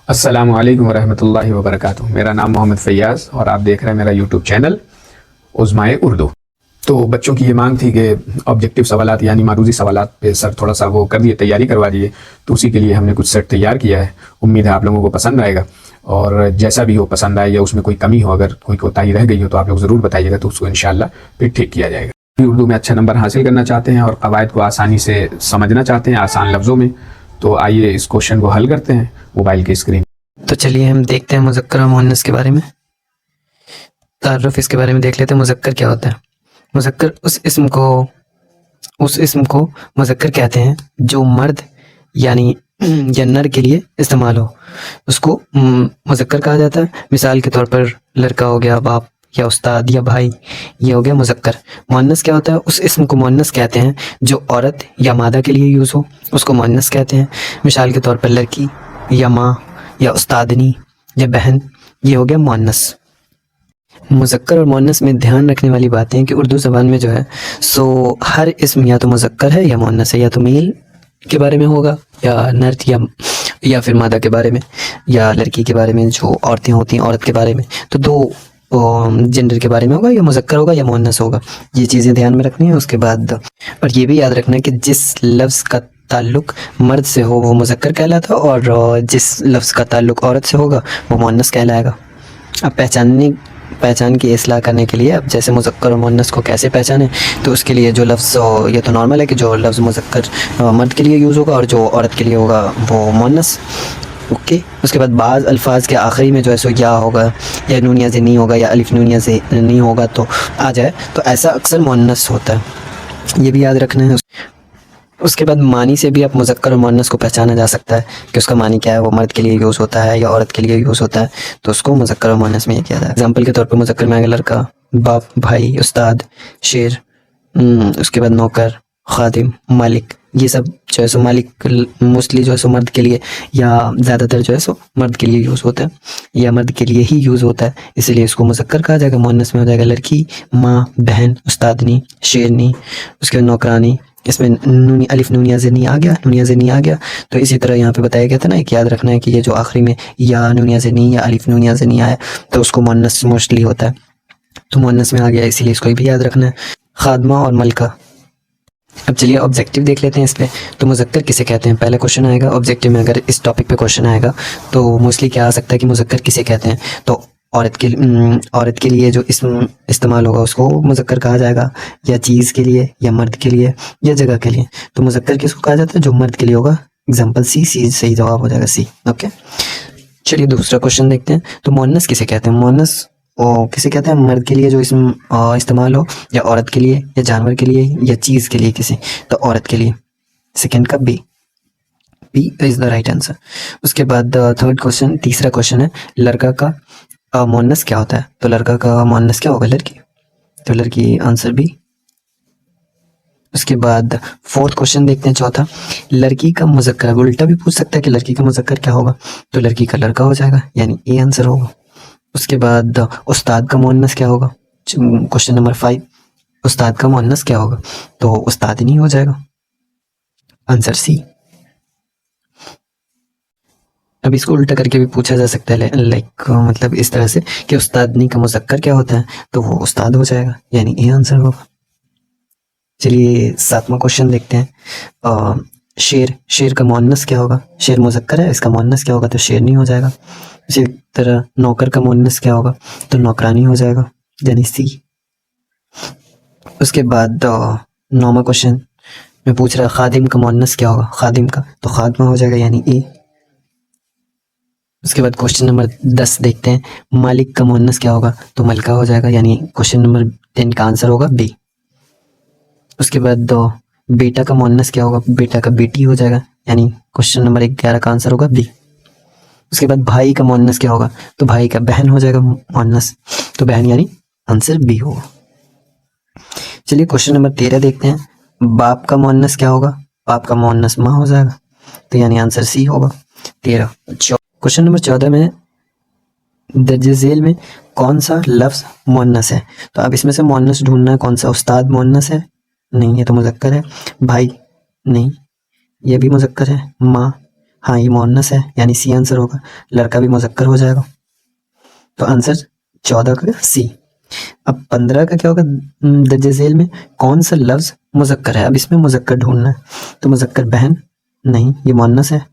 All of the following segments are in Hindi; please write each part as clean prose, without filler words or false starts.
अस्सलामु अलैकुम वरहमतुल्लाहि वबरकातुहू। मेरा नाम मोहम्मद फैयाज़ और आप देख रहे हैं मेरा यूट्यूब चैनल उज़्माए उर्दू। तो बच्चों की ये मांग थी कि ऑब्जेक्टिव सवालात यानी मारूजी सवालात पे सर थोड़ा सा वो कर दिए, तैयारी करवा दिए। तो उसी के लिए हमने कुछ सेट तैयार किया है। उम्मीद है आप लोगों को पसंद आएगा और जैसा भी हो पसंद आए या उसमें कोई कमी हो, अगर कोई कोताही रह गई हो तो आप लोग ज़रूर बताइएगा, तो उसको इंशाल्लाह फिर ठीक किया जाएगा। उर्दू में अच्छा नंबर हासिल करना चाहते हैं और कवायद को आसानी से समझना चाहते हैं आसान लफ्ज़ों में, तो आइए इस क्वेश्चन को हल करते हैं मोबाइल की स्क्रीन। तो चलिए हम देखते हैं मुज़क्कर और मुअन्नस के बारे में। तारुफ इसके बारे में देख लेते हैं। मुज़क्कर क्या होता है? मुज़क्कर उस इस्म को मुज़क्कर कहते हैं जो मर्द यानी या नर के लिए इस्तेमाल हो, उसको मुज़क्कर कहा जाता है। मिसाल के तौर पर लड़का हो गया, बाप या उस्ताद या भाई, ये हो गया मुज़क्कर। मुअन्नस क्या होता है? उस इस्म को मुअन्नस कहते हैं जो औरत या मादा के लिए यूज़ हो, उसको मुअन्नस कहते हैं। मिसाल के तौर पर लड़की या माँ या उस्तादनी या बहन, ये हो गया मुअन्नस। मुज़क्कर और मुअन्नस में ध्यान रखने वाली बातें हैं कि उर्दू ज़बान में जो है सो हर इस्म या तो मुज़क्कर है या मुअन्नस है, या तो मेल के बारे में होगा या नर या फिर मादा के बारे में, या लड़की के बारे में जो औरतें होती हैं औरत के बारे में। तो दो जेंडर के बारे में होगा, या मुज़क्कर होगा या मुअन्नस होगा। ये चीज़ें ध्यान में रखनी है। उसके बाद और ये भी याद रखना है कि जिस लफ्ज़ का ताल्लुक़ मर्द से हो वो मुज़क्कर कहलाता है और जिस लफ्ज़ का ताल्लुक़ औरत से होगा वो मुअन्नस कहलाएगा। अब पहचान की इस्लाह करने के लिए, अब जैसे मुज़क्कर और मुअन्नस को कैसे पहचानें, तो उसके लिए जो लफ्ज़ ये तो नॉर्मल है कि जो लफ्ज़ मुज़क्कर मर्द के लिए यूज़ होगा और जो औरत के लिए होगा वो मुअन्नस। ओके। उसके बाद बाज़ अल्फाज के आखिरी में जो है सो या होगा या नूनिया से नहीं होगा या अलिफ नूनिया से नहीं होगा तो आ जाए, तो ऐसा अक्सर मुअन्नस होता है, ये भी याद रखना है। उसके बाद मानी से भी आप मुज़क्कर और मुअन्नस को पहचाना जा सकता है कि उसका मानी क्या है, वो मर्द के लिए यूज़ होता है या औरत के लिए यूज़ होता है, तो उसको मुज़क्कर और मुअन्नस में ये किया जाए। एग्जाम्पल के तौर पर मुज़क्कर में लड़का, बाप, भाई, उस्ताद, शेर, उसके बाद नौकर, खादिम, मालिक, ये सब जो है सो मालिक मोस्टली जो है सो मर्द के लिए या ज़्यादातर जो है सो मर्द के लिए यूज़ होता है या मर्द के लिए ही यूज़ होता है, इसलिए इसको मुज़क्कर कहा जाएगा। मुअन्नस में हो जाएगा लड़की, माँ, बहन, उस्तादनी, शेरनी, उसके बाद नौकरानी। इसमें नूनी अलिफ नूनिया ज़े नहीं आ गया, नूनिया ज़े नहीं आ गया, तो इसी तरह यहाँ पे बताया गया था ना, एक याद रखना है कि ये जो आखिरी में या नूनिया ज़े नहीं या अलिफ नूनिया ज़े नहीं आया तो उसको मुअन्नस मोस्टली होता है, तो मुअन्नस में आ गया, इसीलिए इसको भी याद रखना है। खादमा और मलका। अब चलिए ऑब्जेक्टिव देख लेते हैं इस पे। तो मुज़क्कर किसे कहते हैं, पहला क्वेश्चन आएगा ऑब्जेक्टिव में। अगर इस टॉपिक पे क्वेश्चन आएगा तो मोस्टली क्या आ सकता है कि मुज़क्कर किसे कहते हैं, तो औरत के लिए जो इसम इस्तेमाल होगा उसको मुज़क्कर कहा जाएगा, या चीज़ के लिए या मर्द के लिए या जगह के लिए। तो मुज़क्कर किसको कहा जाता है? जो मर्द के लिए होगा। एग्जाम्पल सी सही जवाब हो जाएगा, सी। ओके, चलिए दूसरा क्वेश्चन देखते हैं। तो मुअन्नस किसे कहते हैं? मुअन्नस किसे कहते हैं? मर्द के लिए जो इसम इस्तेमाल हो, या औरत के लिए, या जानवर के लिए, या चीज़ के लिए किसी, तो औरत के लिए। सेकेंड का B is the right answer. उसके बाद थर्ड क्वेश्चन, तीसरा क्वेश्चन है लड़का का मुअन्नस क्या होता है? तो लड़का का मुअन्नस क्या होगा? लड़की, तो लड़की आंसर बी। उसके बाद फोर्थ क्वेश्चन देखते हैं, चौथा, लड़की का मुज़क्कर। उल्टा भी पूछ सकता है कि लड़की का मुज़क्कर क्या होगा, तो लड़की का लड़का हो जाएगा, यानी ए आंसर होगा। उसके बाद उस्ताद का मुअन्नस क्या होगा? क्वेश्चन नंबर 5, उस्ताद का मुअन्नस क्या होगा? तो उस्तादनी हो जाएगा, आंसर सी। अब इसको उल्टा करके भी पूछा जा सकता है, लाइक मतलब इस तरह से कि उस्तादनी का मुज़क्कर क्या होता है, तो वो उस्ताद हो जाएगा, यानी ए आंसर होगा। चलिए सातवां क्वेश्चन देखते हैं। शेर का मुअन्नस क्या होगा? शेर मुज़क्कर है, इसका मुअन्नस क्या होगा? तो शेरनी हो जाएगा। इसी तरह नौकर का मुअन्नस क्या होगा? तो नौकरानी हो जाएगा, यानी सी। उसके बाद नौवां क्वेश्चन में पूछ रहा है खादिम का मुअन्नस क्या होगा? खादिम का तो खादमा हो जाएगा, यानी ए। उसके बाद क्वेश्चन नंबर 10 देखते हैं, मालिक का मुअन्नस क्या होगा? तो मलका हो जाएगा, यानी क्वेश्चन नंबर 10 का आंसर होगा बी। उसके बाद बेटा का मुअन्नस क्या होगा? बेटा का बेटी हो जाएगा, यानी क्वेश्चन नंबर 11 का आंसर होगा बी। उसके बाद भाई का मुअन्नस क्या होगा? तो भाई का बहन हो जाएगा मुअन्नस, तो बहन यानी आंसर बी होगा। चलिए क्वेश्चन नंबर 13 देखते हैं, बाप का मुअन्नस क्या होगा? बाप का मुअन्नस माँ हो जाएगा, तो यानी आंसर सी होगा 13। क्वेश्चन नंबर 14 में दर्जे झेल में कौन सा लफ्ज़ मुअन्नस है? तो अब इसमें से मुअन्नस ढूंढना है, कौन सा? उस्ताद मुअन्नस है? नहीं, ये तो मुज़क्कर है। भाई नहीं, ये भी मुज़क्कर है। माँ, हाँ ये मुअन्नस है, यानी सी आंसर होगा। लड़का भी मुजक्कर हो जाएगा, तो आंसर 14 का सी। अब 15 का क्या होगा, दर्जे झेल में कौन सा लफ्ज मुजक्कर है। अब इसमें मुजक्कर ढूंढना है, तो मुजक्कर बहन नहीं, ये मुअन्नस है।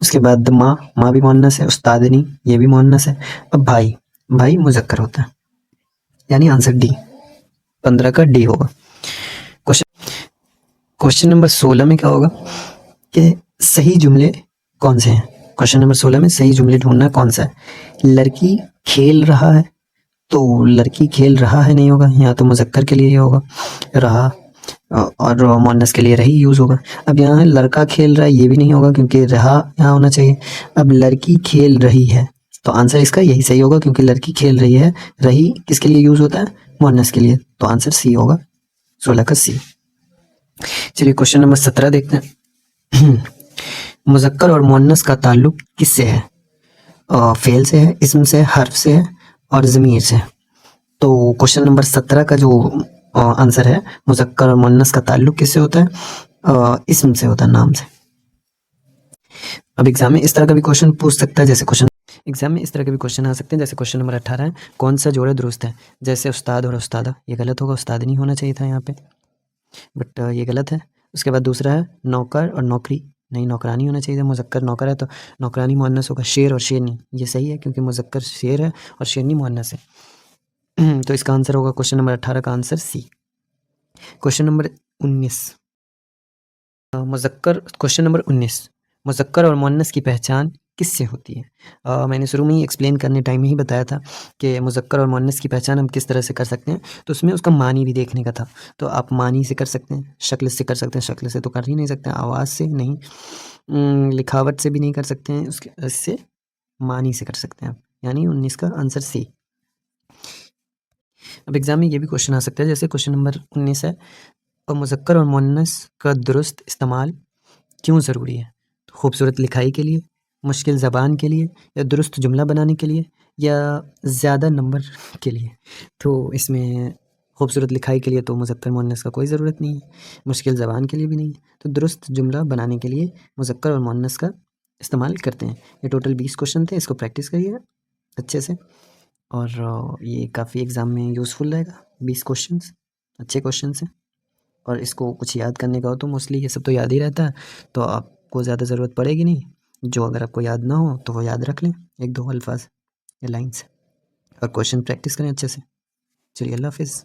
उसके बाद माँ, माँ भी मुअन्नस है। उस्तादनी, ये भी मुअन्नस है। अब भाई, भाई मुजक्कर होता है, यानी आंसर डी, 15 का डी होगा। क्वेश्चन नंबर 16 में क्या होगा कि सही जुमले कौन से हैं। क्वेश्चन नंबर 16 में सही जुमले ढूंढना कौन सा है। लड़की खेल रहा है, तो लड़की खेल रहा है नहीं होगा, यहाँ तो मुजक्कर के लिए ही होगा रहा, और मुअन्नस के लिए रही यूज़ होगा। अब यहाँ लड़का खेल रहा है, ये भी नहीं होगा क्योंकि रहा यहाँ होना चाहिए। अब लड़की खेल रही है, तो आंसर इसका यही सही होगा क्योंकि लड़की खेल रही है, रही किसके लिए यूज़ होता है, मुअन्नस के लिए, तो आंसर सी होगा, 16 का सी। चलिए क्वेश्चन नंबर 17 देखते हैं। मुजक्कर और मुअन्नस का ताल्लुक किससे है। फेल से है, इस्म से, हर्फ से है और ज़मीर से। तो क्वेश्चन नंबर 17 का जो आंसर है, मुजक्कर और मुअन्नस का ताल्लुक किससे होता है, इस्म से होता है, नाम से। अब एग्जाम में इस तरह का भी क्वेश्चन पूछ सकता है, जैसे एग्जाम में इस तरह के भी क्वेश्चन आ सकते हैं, जैसे क्वेश्चन नंबर 18 है, कौन सा जोड़ा दुरुस्त है। जैसे उस्ताद और उस्तादा, ये गलत होगा, उस्ताद नहीं होना चाहिए था यहाँ पे, बट ये गलत है। उसके बाद दूसरा है नौकर और नौकरी, नहीं नौकरानी होना चाहिए था, मुजक्कर नौकर है तो नौकरानी मुअन्नस होगा। शेर और शेरनी, ये सही है क्योंकि मुजक्कर शेर है और शेरनी मुअन्नस है। तो इसका आंसर होगा क्वेश्चन नंबर 18 का आंसर सी। क्वेश्चन नंबर 19, मुजक्कर, क्वेश्चन नंबर 19, मुजक्कर और मुअन्नस की पहचान किससे होती है। मैंने शुरू में ही एक्सप्लेन करने टाइम में ही बताया था कि मुजक्कर और मुअन्नस की पहचान हम किस तरह से कर सकते हैं, तो उसमें उसका मानी भी देखने का था। तो आप मानी से कर सकते हैं, शक्ल से कर सकते हैं, शक्ल से तो कर ही नहीं सकते, आवाज़ से नहीं, लिखावट से भी नहीं कर सकते हैं, उसके इससे मानी से कर सकते हैं आप, यानी 19 का आंसर सी। अब एग्जाम में ये भी क्वेश्चन आ सकता है, जैसे क्वेश्चन नंबर 19 है, और मुजक्कर और मुअन्नस का दुरुस्त इस्तेमाल क्यों ज़रूरी है। खूबसूरत लिखाई के लिए, मुश्किल ज़बान के लिए, या दुरुस्त जुमला बनाने के लिए, या ज़्यादा नंबर के लिए। तो इसमें खूबसूरत लिखाई के लिए तो मुजक्कर मुअन्नस का कोई ज़रूरत नहीं है, मुश्किल ज़बान के लिए भी नहीं है, तो दुरुस्त जुमला बनाने के लिए मुजक्कर और मुअन्नस का इस्तेमाल करते हैं। ये टोटल 20 क्वेश्चन थे, इसको प्रैक्टिस करिए अच्छे से, और ये काफ़ी एग्ज़ाम में यूज़फुल रहेगा। 20 क्वेश्चंस अच्छे क्वेश्चन हैं, और इसको कुछ याद करने का हो तो मोस्टली ये सब तो याद ही रहता है, तो आपको ज़्यादा ज़रूरत पड़ेगी नहीं। जो अगर आपको याद ना हो तो वो याद रख लें, 1-2 अल्फाज या लाइन्स, और क्वेश्चन प्रैक्टिस करें अच्छे से। चलिए, अल्लाह हाफ़िज़।